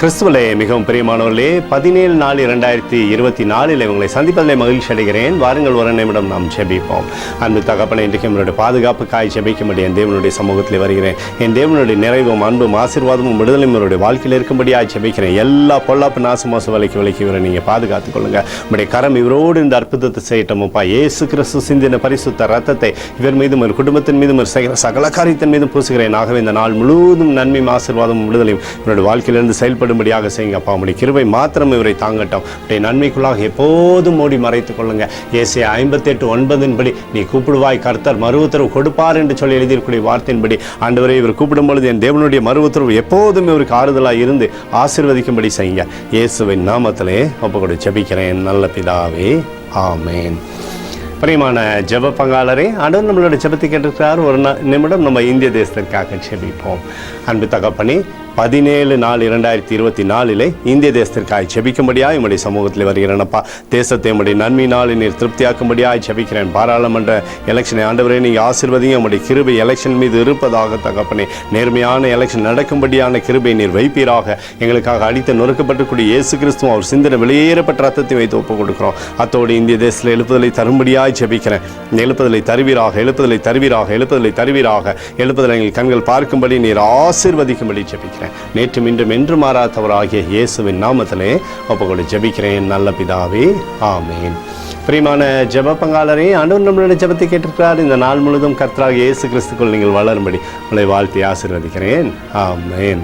கிறிஸ்துவிலே மிகவும் பிரியமானவர்களே, 17/4/2024 உங்களை சந்திப்பதிலே மகிழ்ச்சி அடைகிறேன். வாருங்கள், ஒரு நிமிடம் நாம் ஜெபிப்போம். அன்பு தகப்பனே, இன்றைக்கு என்னுடைய பாதுகாப்புக்காய் ஜெபிக்கும்படி என் தேவனுடைய சமூகத்தில் வருகிறேன். என் தேவனுடைய நிறைவும் அன்பும் ஆசீர்வாதமும் விடுதலையும் என்னுடைய வாழ்க்கையில் இருக்கும்படியாக ஜெபிக்கிறேன். எல்லா பொல்லாப்பு நாசமோச விலைக்கு இவரை நீங்கள் பாதுகாத்துக் கொள்ளுங்க. உங்களுடைய கரம் இவரோடு இந்த அற்புதத்தை செய்யட்டோம்ப்பா. இயேசு கிறிஸ்து சிந்தின பரிசுத்த ரத்தத்தை இவர் மீதும் ஒரு குடும்பத்தின் மீதும் ஒரு சகல காரியத்தின் மீதும் பூசுகிறேன். ஆகவே இந்த நாள் முழுவதும் நன்மையும் ஆசீர்வாதமும் விடுதலையும் இவருடைய வாழ்க்கையிலிருந்து செயல்படும்படியாக செய்யுங்க. அப்பா, உங்களுடைய கிருபை மாத்திரம் இவரை தாங்கட்டும். உடைய நன்மைக்குள்ளாக எப்போதும் மூடி மறைத்துக் கொள்ளுங்க. ஏசாயா 58:9 நீ கூப்பிடுவாய், கர்த்தர் மறு உத்தரவு கொடுப்பார் என்று சொல்லி எழுதியிருக்கூடிய வார்த்தையின்படி ஆண்டவரை இவர் கூப்பிடும் பொழுது என் தேவனுடைய மறு உத்தரவு எப்போதும் இவருக்கு ஆறுதலாக இருந்து ஆசீர்வதிக்கும்படி செய்யுங்க. இயேசுவின் நாமத்திலே ஒப்புக்கொடு ஜெபிக்கிறேன் நல்ல பிதாவே, ஆமேன். பிரியமான ஜெப பங்காளரே, ஆண்டவர் நம்மளோட ஜெபத்தை கேட்டிருக்கிறார். ஒரு நிமிடம் நம்ம இந்திய தேசத்திற்காக ஜெபிப்போம். அன்பு தகப்பனே, 17/4/2024 இந்திய தேசத்திற்காக ஜெபிக்கும்படியாக என்னுடைய சமூகத்தில் வருகிறேனப்பா. தேசத்தை என்னுடைய நன்மையினால் நீர் திருப்தியாக்கும்படியாக ஜெபிக்கிறேன். பாராளுமன்ற எலெக்ஷனை ஆண்டவரே நீங்கள் ஆசீர்வதிங்க. நம்முடைய கிருபை எலெக்ஷன் மீது இருப்பதாக தகப்பனே. நேர்மையான எலெக்ஷன் நடக்கும்படியான கிருபை நீர் வைப்பீராக. எங்களுக்காக அடித்து நொறுக்கப்பட்டுக்கூடிய இயேசு கிறிஸ்துவும் அவர் சிந்தனை வெளியேறப்பட்ட ரத்தத்தை வைத்து ஒப்புக் கொடுக்கிறோம். அத்தோடு இந்திய தேசத்தில் எழுப்புதலை தரும்படியாக ஜெபிக்கிறேன். எழுப்புதலை தருவீராக, எழுப்புதலை தருவீராக, எழுப்புதலை தருவீராக. எழுப்புதலை எங்கள் கண்கள் பார்க்கும்படி நீர் ஆசீர்வதிக்கும்படி ஜெபிக்கிறேன். நேற்றும் இன்றும் என்று மாறாதவராகிய இயேசுவின் நாமத்திலே ஒப்புக்கொண்டு ஜெபிக்கிறேன் நல்ல பிதாவே, ஆமேன். பிரியமான ஜெப பங்காளரே, ஆண்டவர் நம்மளுடைய ஜெபத்தை கேட்டிருக்கிறார். இந்த நாள் முழுவதும் கர்த்தராகிய இயேசு கிறிஸ்துக்குள் நீங்கள் வளரும்படி உங்களை வாழ்த்தி ஆசீர்வதிக்கிறேன். ஆமேன்.